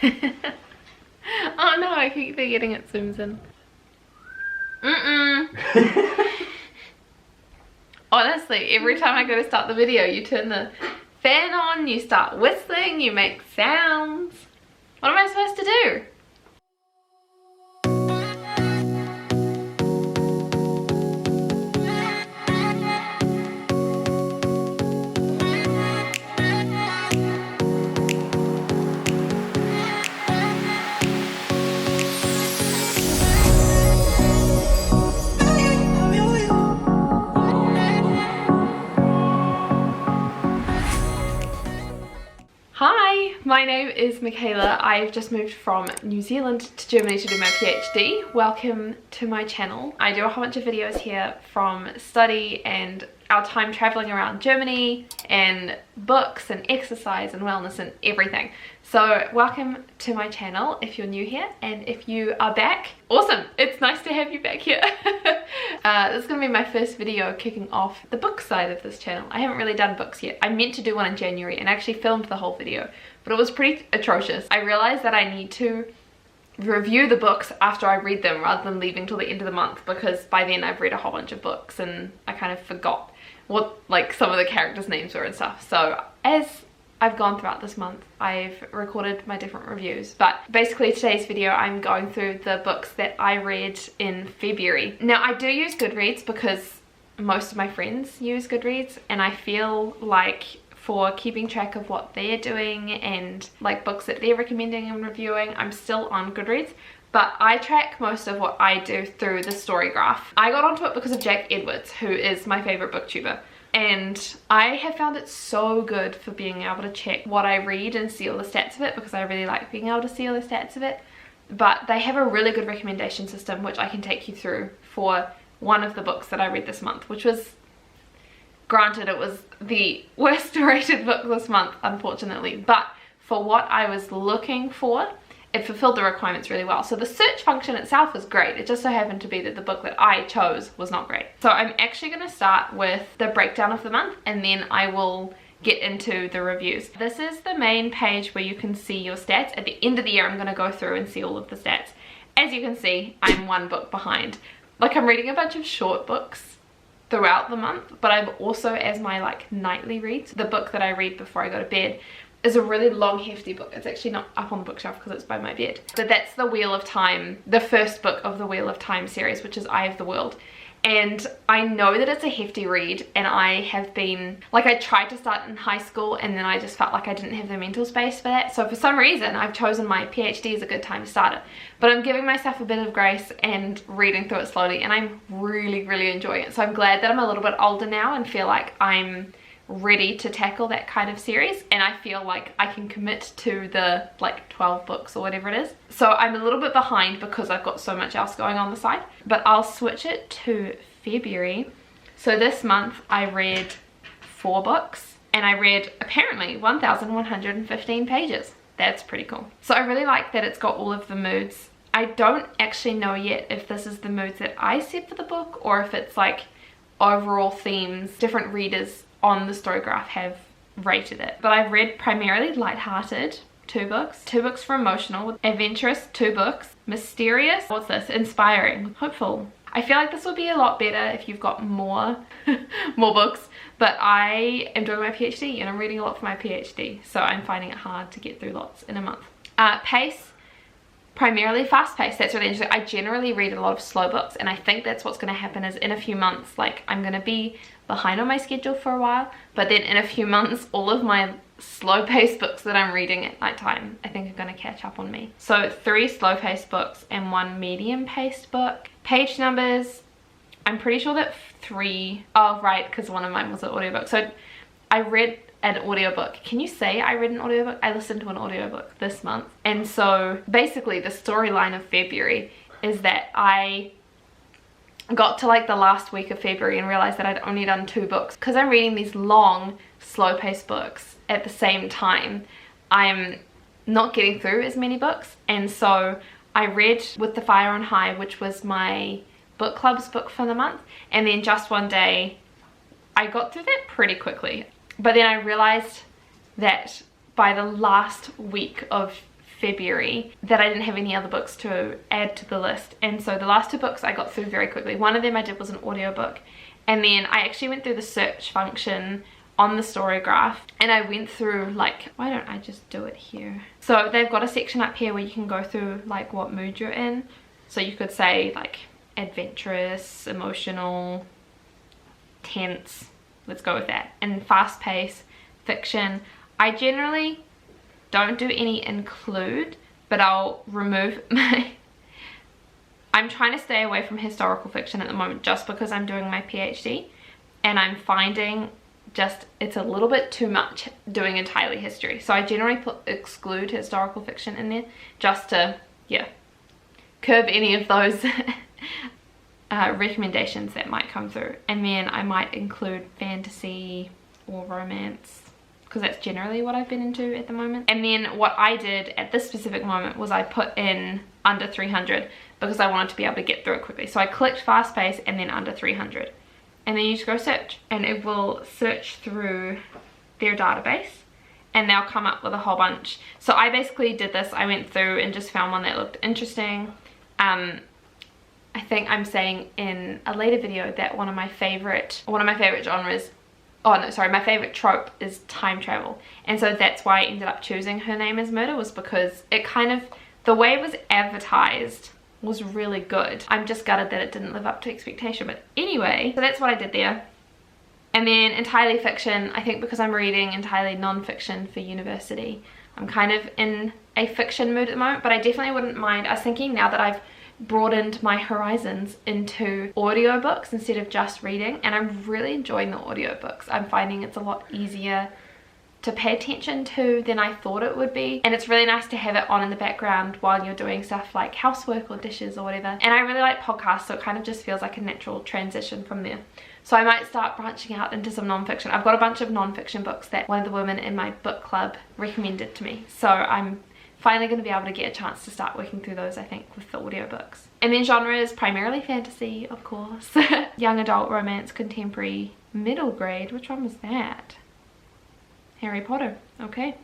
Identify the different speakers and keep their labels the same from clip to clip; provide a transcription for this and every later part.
Speaker 1: Oh no, I keep forgetting it zooms in. Honestly, every time I go to start the video, you turn the fan on, you start whistling, you make sounds. What am I supposed to do? Hi, my name is Michaela. I've just moved from New Zealand to Germany to do my PhD. Welcome to my channel. I do a whole bunch of videos here from study and our time traveling around Germany and books and exercise and wellness and everything. So welcome to my channel if you're new here, and if you are back, awesome, it's nice to have you back here. This is going to be my first video kicking off the book side of this channel. I haven't really done books yet. I meant to do one in January and actually filmed the whole video, but it was pretty atrocious. I realized that I need to review the books after I read them rather than leaving till the end of the month, because by then I've read a whole bunch of books and I kind of forgot what like some of the characters' names were and stuff. So as I've gone throughout this month, I've recorded my different reviews, but basically today's video I'm going through the books that I read in February. Now I do use Goodreads because most of my friends use Goodreads, and I feel like for keeping track of what they're doing and like books that they're recommending and reviewing, I'm still on Goodreads, but I track most of what I do through the StoryGraph. I got onto it because of Jack Edwards, who is my favorite booktuber, and I have found it so good for being able to check what I read and see all the stats of it, because I really like being able to see all the stats of it. But they have a really good recommendation system which I can take you through for one of the books that I read this month, which was, granted, it was the worst rated book this month, unfortunately, but for what I was looking for, it fulfilled the requirements really well. So the search function itself was great. It just so happened to be that the book that I chose was not great. So I'm actually going to start with the breakdown of the month, and then I will get into the reviews. This is the main page where you can see your stats. At the end of the year, I'm going to go through and see all of the stats. As you can see, I'm one book behind. Like, I'm reading a bunch of short books throughout the month, but I'm also, as my like nightly reads, the book that I read before I go to bed is a really long, hefty book. It's actually not up on the bookshelf because it's by my bed, but that's the Wheel of Time, the first book of the Wheel of Time series, which is Eye of the World. And I know that it's a hefty read, and I have been like, I tried to start in high school and then I just felt like I didn't have the mental space for that, so for some reason I've chosen my PhD as a good time to start it. But I'm giving myself a bit of grace and reading through it slowly, and I'm really enjoying it. So I'm glad that I'm a little bit older now and feel like I'm ready to tackle that kind of series, and I feel like I can commit to the like 12 books or whatever it is. So I'm a little bit behind because I've got so much else going on the side, but I'll switch it to February. So this month I read 4 books, and I read apparently 1,115 pages. That's pretty cool. So I really like that it's got all of the moods. I don't actually know yet if this is the moods that I set for the book or if it's like overall themes. Different readers on the StoryGraph have rated it, but I've read primarily lighthearted, 2 books, 2 books for emotional, adventurous, 2 books, mysterious, what's this, inspiring, hopeful. I feel like this will be a lot better if you've got more books, but I am doing my PhD and I'm reading a lot for my PhD, so I'm finding it hard to get through lots in a month. Pace, primarily fast paced. That's really interesting. I generally read a lot of slow books, and I think that's what's going to happen is in a few months, like, I'm going to be behind on my schedule for a while, but then in a few months all of my slow paced books that I'm reading at night time I think are going to catch up on me. So 3 slow paced books and 1 medium paced book. Page numbers, I'm pretty sure that 3, oh right, because one of mine was an audiobook. So I read an audiobook. Can you say I read an audiobook? I listened to an audiobook this month. And so basically the storyline of February is that I got to like the last week of February and realized that I'd only done 2 books. Because I'm reading these long, slow-paced books at the same time, I'm not getting through as many books. And so I read With the Fire on High, which was my book club's book for the month, and then Just One Day. I got through that pretty quickly, but then I realized that by the last week of February that I didn't have any other books to add to the list, and so the last 2 books I got through very quickly. One of them I did was an audiobook, and then I actually went through the search function on the StoryGraph, and I went through, like, why don't I just do it here? So they've got a section up here where you can go through like what mood you're in. So you could say like adventurous, emotional, tense, let's go with that, and fast-paced, fiction. I generally don't do any include, but I'll remove my I'm trying to stay away from historical fiction at the moment just because I'm doing my PhD, and I'm finding just it's a little bit too much doing entirely history. So I generally exclude historical fiction in there just to, yeah, curb any of those recommendations that might come through. And then I might include fantasy or romance because that's generally what I've been into at the moment. And then what I did at this specific moment was I put in under 300 because I wanted to be able to get through it quickly. So I clicked fast pace and then under 300. And then you just go search, and it will search through their database and they'll come up with a whole bunch. So I basically did this. I went through and just found one that looked interesting. I think I'm saying in a later video that one of my favorite genres, oh no, sorry, my favorite trope is time travel. And so that's why I ended up choosing Her Name is Murder, was because it kind of, the way it was advertised was really good. I'm just gutted that it didn't live up to expectation, but anyway, so that's what I did there. And then entirely fiction, I think because I'm reading entirely non-fiction for university, I'm kind of in a fiction mood at the moment, but I definitely wouldn't mind. I was thinking now that I've broadened my horizons into audiobooks instead of just reading, and I'm really enjoying the audiobooks. I'm finding it's a lot easier to pay attention to than I thought it would be, and it's really nice to have it on in the background while you're doing stuff like housework or dishes or whatever. And I really like podcasts, so it kind of just feels like a natural transition from there. So I might start branching out into some non-fiction. I've got a bunch of non-fiction books that one of the women in my book club recommended to me, so I'm finally going to be able to get a chance to start working through those, I think, with the audiobooks. And then genres, primarily fantasy, of course. Young adult, romance, contemporary, middle grade. Which one was that? Harry Potter. Okay.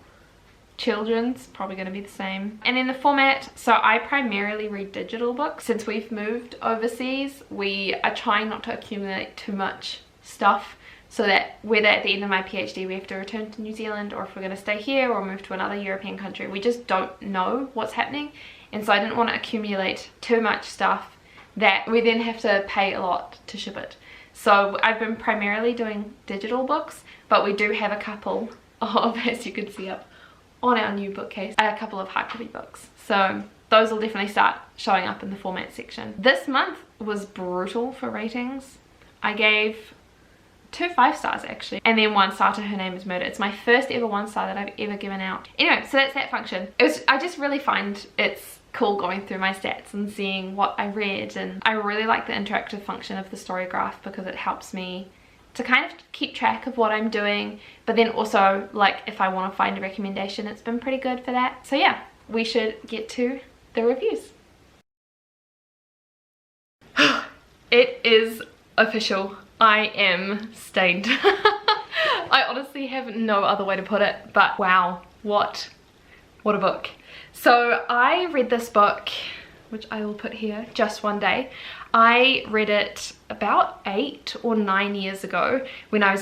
Speaker 1: Children's, probably going to be the same. And then the format, so I primarily read digital books. Since we've moved overseas, we are trying not to accumulate too much stuff, so that whether at the end of my PhD we have to return to New Zealand, or if we're going to stay here or move to another European country, we just don't know what's happening. And so I didn't want to accumulate too much stuff that we then have to pay a lot to ship it. So I've been primarily doing digital books, but we do have a couple of, as you can see up on our new bookcase, a couple of hard copy books. So those will definitely start showing up in the format section. This month was brutal for ratings. I gave 2 5-stars actually, and then 1 star to Her Name is Murder. It's my first ever 1-star that I've ever given out. Anyway, so that's that function. I just really find it's cool going through my stats and seeing what I read, and I really like the interactive function of the StoryGraph because it helps me to kind of keep track of what I'm doing, but then also, like, if I want to find a recommendation, it's been pretty good for that. So yeah, we should get to the reviews. It is official. I am stained. I honestly have no other way to put it, but wow, what a book. So I read this book, which I will put here, just one day. I read it about 8 or 9 years ago when I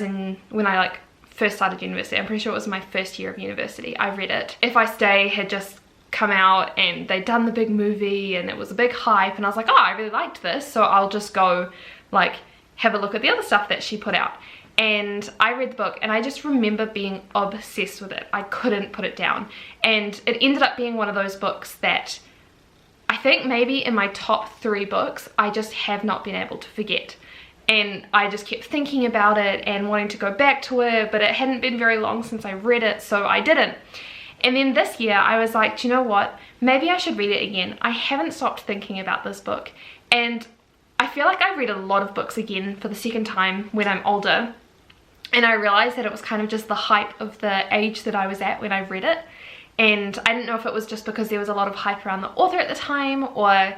Speaker 1: like first started university. I'm pretty sure it was my first year of university. I read it. If I Stay had just come out and they'd done the big movie and it was a big hype, and I was like, oh, I really liked this, so I'll just go like have a look at the other stuff that she put out. And I read the book and I just remember being obsessed with it. I couldn't put it down, and it ended up being one of those books that I think maybe in my top 3 books I just have not been able to forget. And I just kept thinking about it and wanting to go back to it, but it hadn't been very long since I read it, so I didn't. And then this year I was like, do you know what, maybe I should read it again. I haven't stopped thinking about this book, and I feel like I read a lot of books again for the second time when I'm older, and I realized that it was kind of just the hype of the age that I was at when I read it. And I didn't know if it was just because there was a lot of hype around the author at the time, or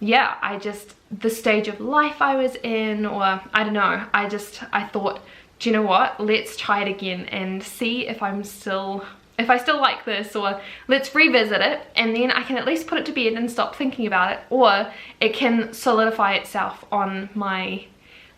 Speaker 1: yeah, the stage of life I was in, or I don't know. I thought, do you know what, let's try it again and see if if I still like this, or let's revisit it, and then I can at least put it to bed and stop thinking about it, or it can solidify itself on my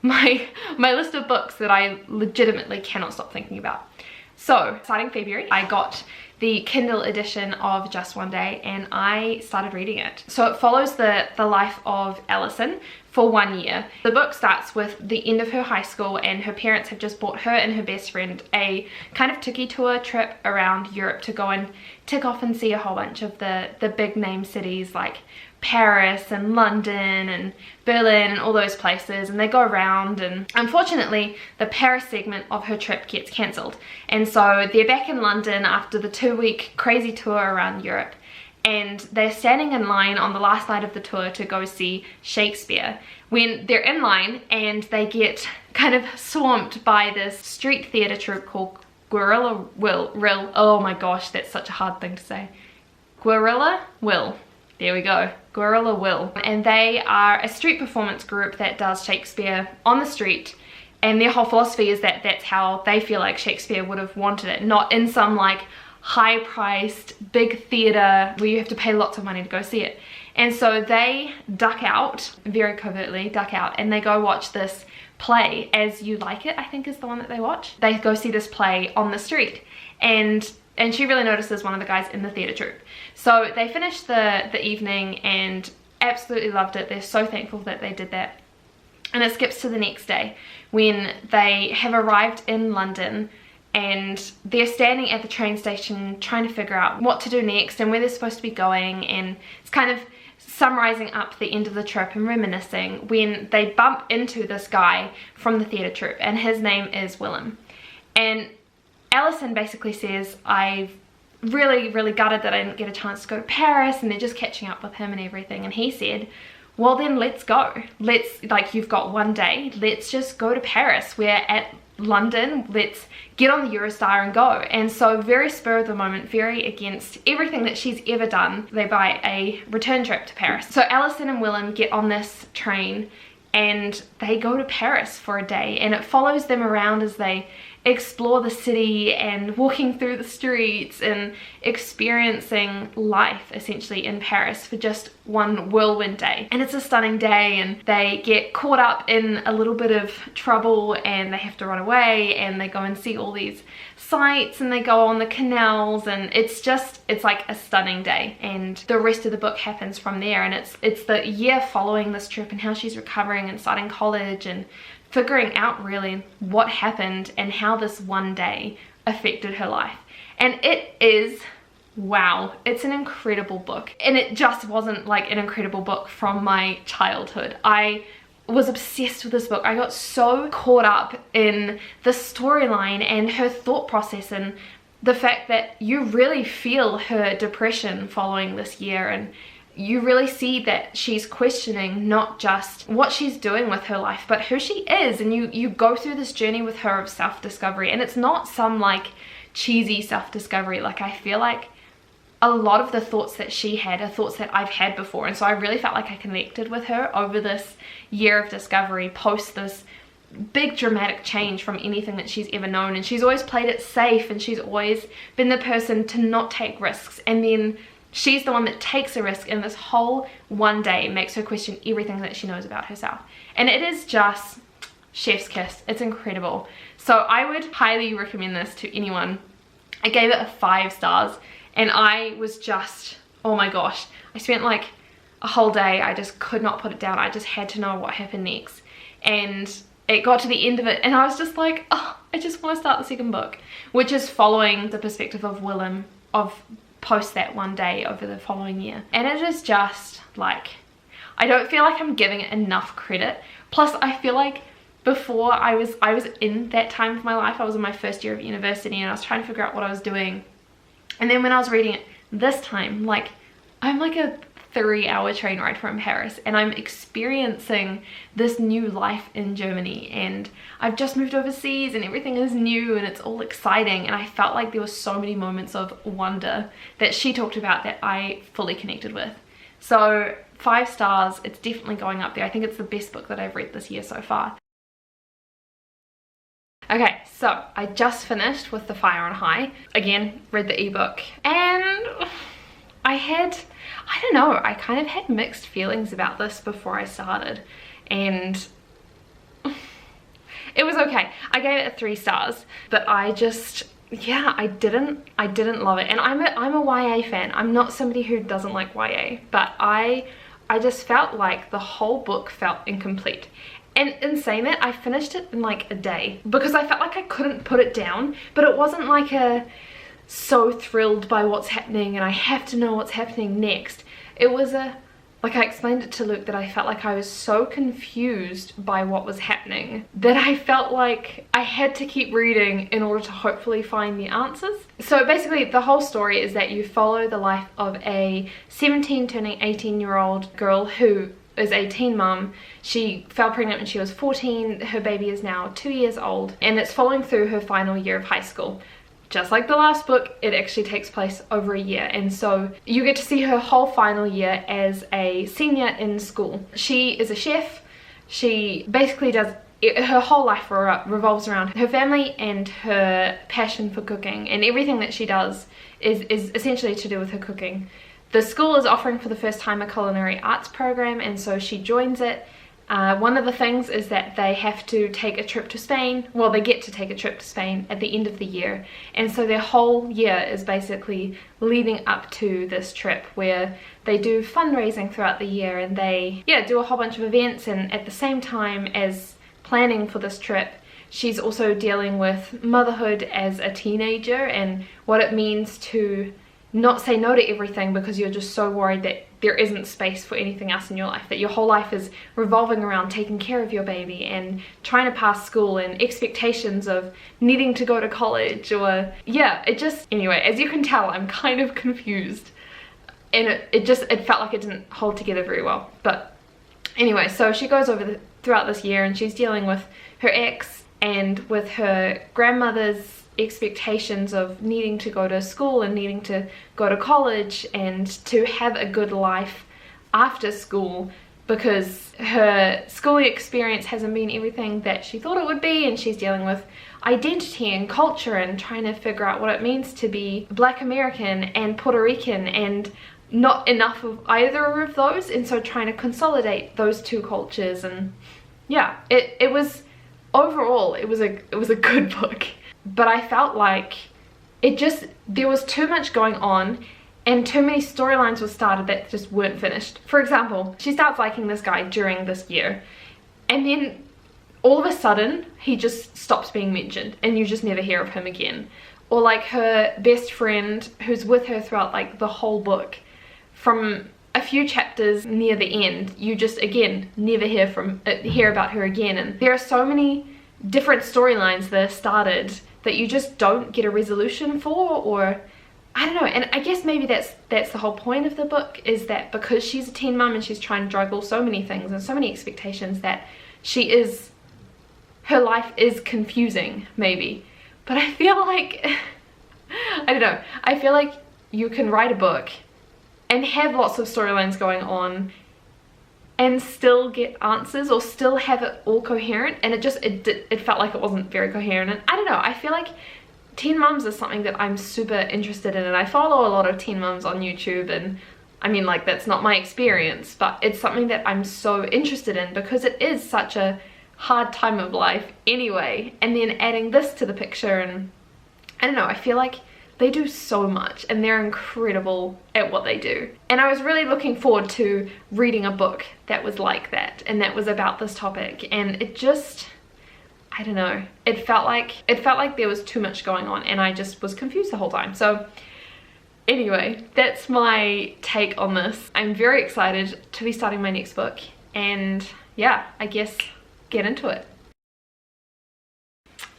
Speaker 1: list of books that I legitimately cannot stop thinking about. So starting February, I got the Kindle edition of Just One Day, and I started reading it. So it follows the life of Alison for 1 year. The book starts with the end of her high school, and her parents have just bought her and her best friend a kind of tiki tour trip around Europe to go and tick off and see a whole bunch of the big name cities like Paris and London and Berlin and all those places, and they go around, and unfortunately the Paris segment of her trip gets cancelled, and so they're back in London after the 2-week crazy tour around Europe, and they're standing in line on the last night of the tour to go see Shakespeare when they're in line and they get kind of swamped by this street theatre troupe called Guerrilla Will. Oh my gosh, that's such a hard thing to say. Guerrilla Will. There we go. Guerrilla Will. And they are a street performance group that does Shakespeare on the street, and their whole philosophy is that that's how they feel like Shakespeare would have wanted it, not in some like high-priced big theatre where you have to pay lots of money to go see it. And so they duck out, very covertly duck out, and they go watch this play, As You Like It, I think is the one that they watch. They go see this play on the street, and she really notices one of the guys in the theatre troupe. So they finished the evening and absolutely loved it. They're so thankful that they did that. And it skips to the next day when they have arrived in London, and they're standing at the train station trying to figure out what to do next and where they're supposed to be going, and it's kind of summarizing up the end of the trip and reminiscing when they bump into this guy from the theatre troupe, and his name is Willem. And Alison basically says, I've really gutted that I didn't get a chance to go to Paris, and they're just catching up with him and everything. And he said, well then let's go. Let's, like, you've got 1 day, let's just go to Paris. We're at London, let's get on the Eurostar and go. And so very spur of the moment, very against everything that she's ever done, they buy a return trip to Paris. So Alison and Willem get on this train and they go to Paris for a day, and it follows them around as they explore the city and walking through the streets and experiencing life essentially in Paris for just one whirlwind day. And it's a stunning day, and they get caught up in a little bit of trouble and they have to run away, and they go and see all these sights and they go on the canals, and it's like a stunning day. And the rest of the book happens from there, and it's the year following this trip and how she's recovering and starting college and figuring out really what happened and how this one day affected her life. And it is, wow, it's an incredible book. And it just wasn't like an incredible book from my childhood. I was obsessed with this book. I got so caught up in the storyline and her thought process, and the fact that you really feel her depression following this year, and you really see that she's questioning not just what she's doing with her life, but who she is. And you go through this journey with her of self-discovery, and it's not some like cheesy self-discovery. Like, I feel like a lot of the thoughts that she had are thoughts that I've had before, and so I really felt like I connected with her over this year of discovery, post this big dramatic change from anything that she's ever known. And she's always played it safe, and she's always been the person to not take risks, and then she's the one that takes a risk, and this whole one day makes her question everything that she knows about herself. And it is just chef's kiss. It's incredible. So I would highly recommend this to anyone. I gave it a 5 stars, and I was just, oh my gosh, I spent like a whole day, I just could not put it down. I just had to know what happened next. And it got to the end of it, and I was just like, oh, I just want to start the second book, which is following the perspective of Willem, of post that one day over the following year. And it is just like, I don't feel like I'm giving it enough credit. Plus I feel like before I was in that time of my life, I was in my first year of university, and I was trying to figure out what I was doing. And then when I was reading it this time, like, I'm like a 3-hour train ride from Paris, and I'm experiencing this new life in Germany, and I've just moved overseas and everything is new and it's all exciting. And I felt like there were so many moments of wonder that she talked about that I fully connected with. So 5 stars, it's definitely going up there. I think it's the best book that I've read this year so far. Okay, so I just finished with The Fire on High. Again, read the ebook, and I don't know, I kind of had mixed feelings about this before I started, and it was okay. I gave it 3 stars, but I just, yeah, I didn't love it. And I'm a YA fan. I'm not somebody who doesn't like YA, but I just felt like the whole book felt incomplete. And in saying that, I finished it in like a day because I felt like I couldn't put it down, but it wasn't like a so thrilled by what's happening and I have to know what's happening next. It was like I explained it to Luke, that I felt like I was so confused by what was happening that I felt like I had to keep reading in order to hopefully find the answers. So basically the whole story is that you follow the life of a 17 turning 18-year-old girl who is a teen mum. She fell pregnant when she was 14, her baby is now 2 years old, and it's following through her final year of high school. Just like the last book, it actually takes place over a year, and so you get to see her whole final year as a senior in school. She is a chef. She basically does, her whole life revolves around her family and her passion for cooking, and everything that she does is essentially to do with her cooking. The school is offering for the first time a culinary arts program, and so she joins it. One of the things is that they have to take a trip to Spain. Well, they get to take a trip to Spain at the end of the year, and so their whole year is basically leading up to this trip where they do fundraising throughout the year, and they do a whole bunch of events. And at the same time as planning for this trip, she's also dealing with motherhood as a teenager and what it means to not say no to everything because you're just so worried that there isn't space for anything else in your life, that your whole life is revolving around taking care of your baby and trying to pass school and expectations of needing to go to college, or anyway, as you can tell, I'm kind of confused, and it felt like it didn't hold together very well. But anyway, so she goes over throughout this year and she's dealing with her ex and with her grandmother's expectations of needing to go to school and needing to go to college and to have a good life after school, because her schooling experience hasn't been everything that she thought it would be, and she's dealing with identity and culture and trying to figure out what it means to be Black American and Puerto Rican, and not enough of either of those, and so trying to consolidate those two cultures. And yeah, it was overall it was a good book. But I felt like there was too much going on and too many storylines were started that just weren't finished. For example, she starts liking this guy during this year, and then all of a sudden he just stops being mentioned and you just never hear of him again. Or like her best friend who's with her throughout like the whole book, from a few chapters near the end, you just again never hear about her again. And there are so many different storylines that are started that you just don't get a resolution for, or I don't know. And I guess maybe that's the whole point of the book, is that because she's a teen mum and she's trying to juggle so many things and so many expectations, that her life is confusing maybe. But I feel like I don't know, I feel like you can write a book and have lots of storylines going on and still get answers, or still have it all coherent, and it felt like it wasn't very coherent. And I don't know, I feel like teen mums is something that I'm super interested in, and I follow a lot of teen mums on YouTube, and I mean, like, that's not my experience, but it's something that I'm so interested in because it is such a hard time of life anyway, and then adding this to the picture, and I don't know, I feel like they do so much and they're incredible at what they do. And I was really looking forward to reading a book that was like that and that was about this topic, and it just, I don't know, it felt like there was too much going on and I just was confused the whole time. So anyway, that's my take on this. I'm very excited to be starting my next book, and yeah, I guess get into it.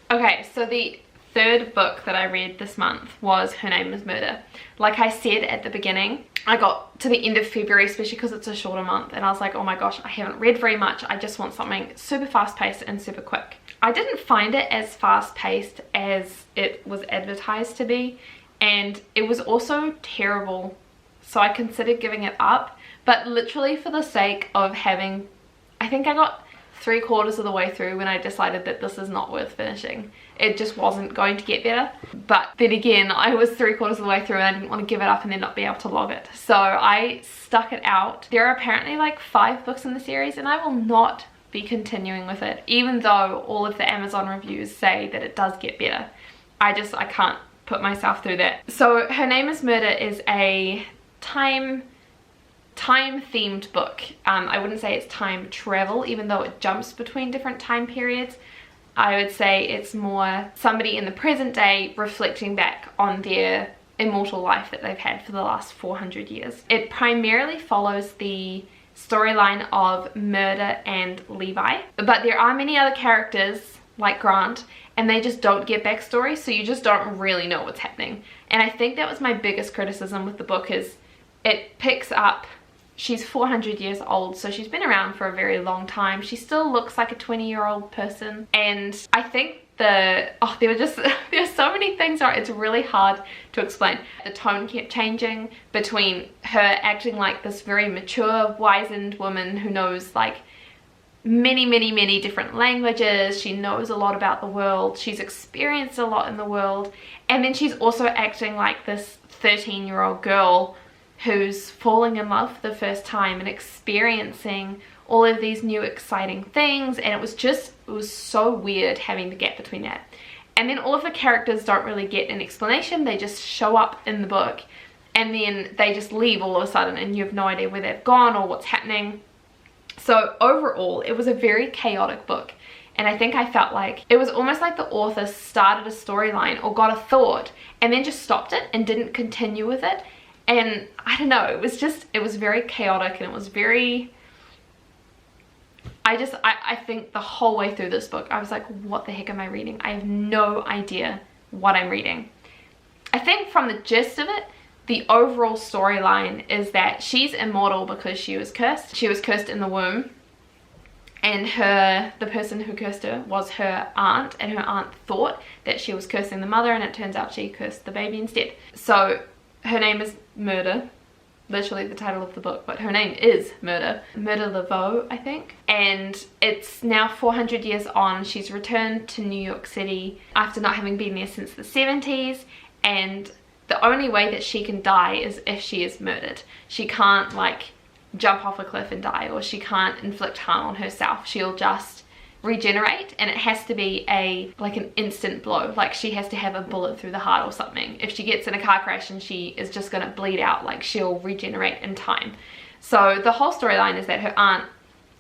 Speaker 1: Okay, so the third book that I read this month was Her Name is Murder. Like I said at the beginning, I got to the end of February, especially because it's a shorter month, and I was like, oh my gosh, I haven't read very much. I just want something super fast paced and super quick. I didn't find it as fast paced as it was advertised to be, and it was also terrible, so I considered giving it up. But literally for the sake of having, I think I got 3/4 of the way through when I decided that this is not worth finishing. It just wasn't going to get better. But then again, I was 3/4 of the way through and I didn't want to give it up and then not be able to log it. So I stuck it out. There are apparently like 5 books in the series and I will not be continuing with it, even though all of the Amazon reviews say that it does get better. I can't put myself through that. So Her Name is Murder is a time themed book. I wouldn't say it's time travel, even though it jumps between different time periods. I would say it's more somebody in the present day reflecting back on their immortal life that they've had for the last 400 years. It primarily follows the storyline of Murder and Levi, but there are many other characters like Grant, and they just don't get backstory, so you just don't really know what's happening. And I think that was my biggest criticism with the book, is it picks up, she's 400 years old, so she's been around for a very long time. She still looks like a 20-year-old person, and I think there are so many things where it's really hard to explain. The tone kept changing between her acting like this very mature, wizened woman who knows like many different languages. She knows a lot about the world, she's experienced a lot in the world, and then she's also acting like this 13-year-old girl who's falling in love for the first time and experiencing all of these new exciting things. And it was so weird having the gap between that. And then all of the characters don't really get an explanation, they just show up in the book and then they just leave all of a sudden and you have no idea where they've gone or what's happening. So overall, it was a very chaotic book, and I think I felt like it was almost like the author started a storyline or got a thought and then just stopped it and didn't continue with it. And I don't know, it was very chaotic, and it was very, I think the whole way through this book I was like, what the heck am I reading? I have no idea what I'm reading. I think from the gist of it, the overall storyline is that she's immortal because she was cursed. She was cursed in the womb, and the person who cursed her was her aunt, and her aunt thought that she was cursing the mother, and it turns out she cursed the baby instead. So her name is Murder, literally the title of the book, but her name is Murder. Murder LiQWYD, I think. And it's now 400 years on. She's returned to New York City after not having been there since the 70s, and the only way that she can die is if she is murdered. She can't like jump off a cliff and die, or she can't inflict harm on herself. She'll just regenerate, and it has to be like an instant blow. Like she has to have a bullet through the heart or something. If she gets in a car crash and she is just gonna bleed out, like she'll regenerate in time. So the whole storyline is that her aunt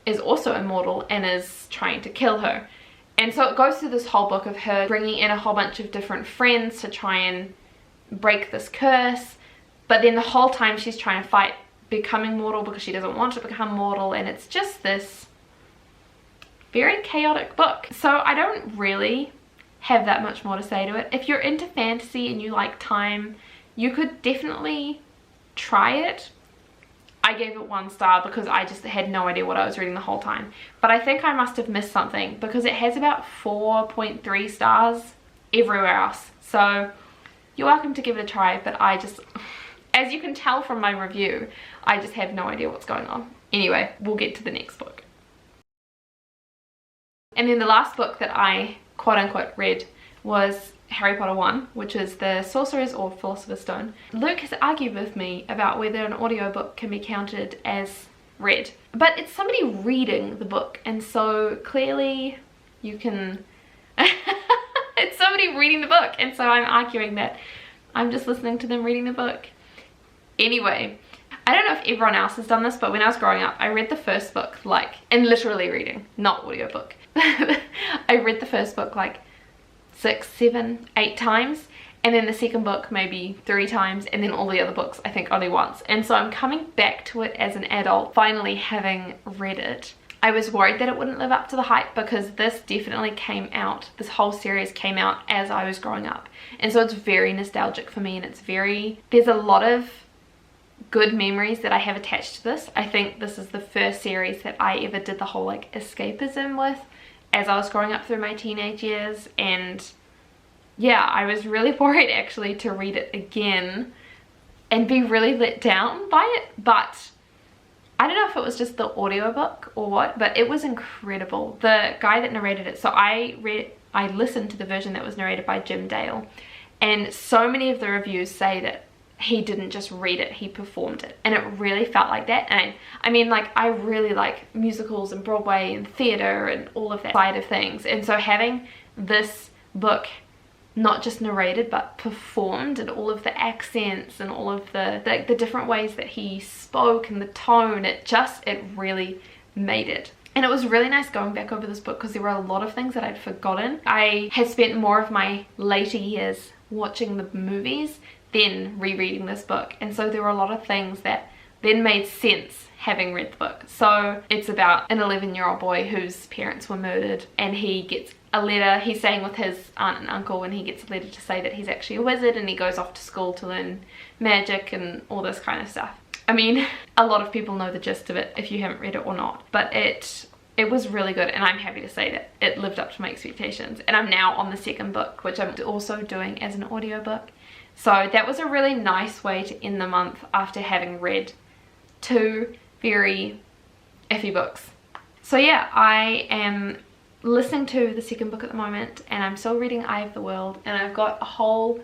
Speaker 1: is also immortal and is trying to kill her. And so it goes through this whole book of her bringing in a whole bunch of different friends to try and break this curse, but then the whole time she's trying to fight becoming mortal because she doesn't want to become mortal, and it's just this very chaotic book. So I don't really have that much more to say to it. If you're into fantasy and you like time, you could definitely try it. I gave it 1 star because I just had no idea what I was reading the whole time, but I think I must have missed something because it has about 4.3 stars everywhere else. So you're welcome to give it a try, but I just, as you can tell from my review, I just have no idea what's going on. Anyway, we'll get to the next book. And then the last book that I quote-unquote read was Harry Potter 1, which is the Sorcerer's or Philosopher's Stone. Luke has argued with me about whether an audiobook can be counted as read, but it's somebody reading the book, and so clearly you can it's somebody reading the book, and so I'm arguing that I'm just listening to them reading the book. Anyway, I don't know if everyone else has done this, but when I was growing up, I read the first book and literally reading, not audiobook. I read the first book like 6, 7, 8 times, and then the second book maybe 3 times, and then all the other books I think only once. And so I'm coming back to it as an adult, finally having read it. I was worried that it wouldn't live up to the hype because this definitely came out, this whole series came out as I was growing up. And so it's very nostalgic for me, and there's a lot of good memories that I have attached to this. I think this is the first series that I ever did the whole like escapism with as I was growing up through my teenage years. And yeah, I was really worried actually to read it again and be really let down by it, but I don't know if it was just the audiobook or what, but it was incredible. The guy that narrated it, so I listened to the version that was narrated by Jim Dale, and so many of the reviews say that he didn't just read it, he performed it, and it really felt like that. And I mean, like, I really like musicals and Broadway and theater and all of that side of things, and so having this book not just narrated but performed, and all of the accents and all of the different ways that he spoke and the tone, it really made it. And it was really nice going back over this book because there were a lot of things that I'd forgotten. I had spent more of my later years watching the movies than rereading this book, and so there were a lot of things that then made sense having read the book. So it's about an 11-year-old boy whose parents were murdered, and he gets a letter. He's staying with his aunt and uncle, and he gets a letter to say that he's actually a wizard, and he goes off to school to learn magic and all this kind of stuff. I mean, a lot of people know the gist of it if you haven't read it or not, but it was really good, and I'm happy to say that it lived up to my expectations. And I'm now on the second book, which I'm also doing as an audiobook. So that was a really nice way to end the month after having read 2 very iffy books. So yeah, I am listening to the second book at the moment, and I'm still reading Eye of the World, and I've got a whole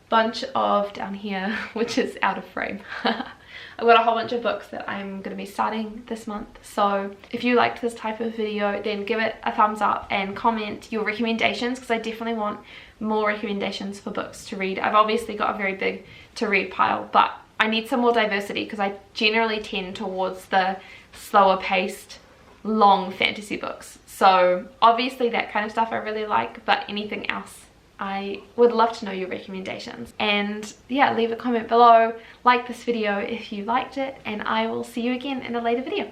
Speaker 1: bunch of, down here, which is out of frame, I've got a whole bunch of books that I'm going to be starting this month. So if you liked this type of video, then give it a thumbs up and comment your recommendations, because I definitely want more recommendations for books to read. I've obviously got a very big to read pile, but I need some more diversity because I generally tend towards the slower paced, long fantasy books. So obviously that kind of stuff I really like, but anything else, I would love to know your recommendations. And yeah, leave a comment below, like this video if you liked it, and I will see you again in a later video.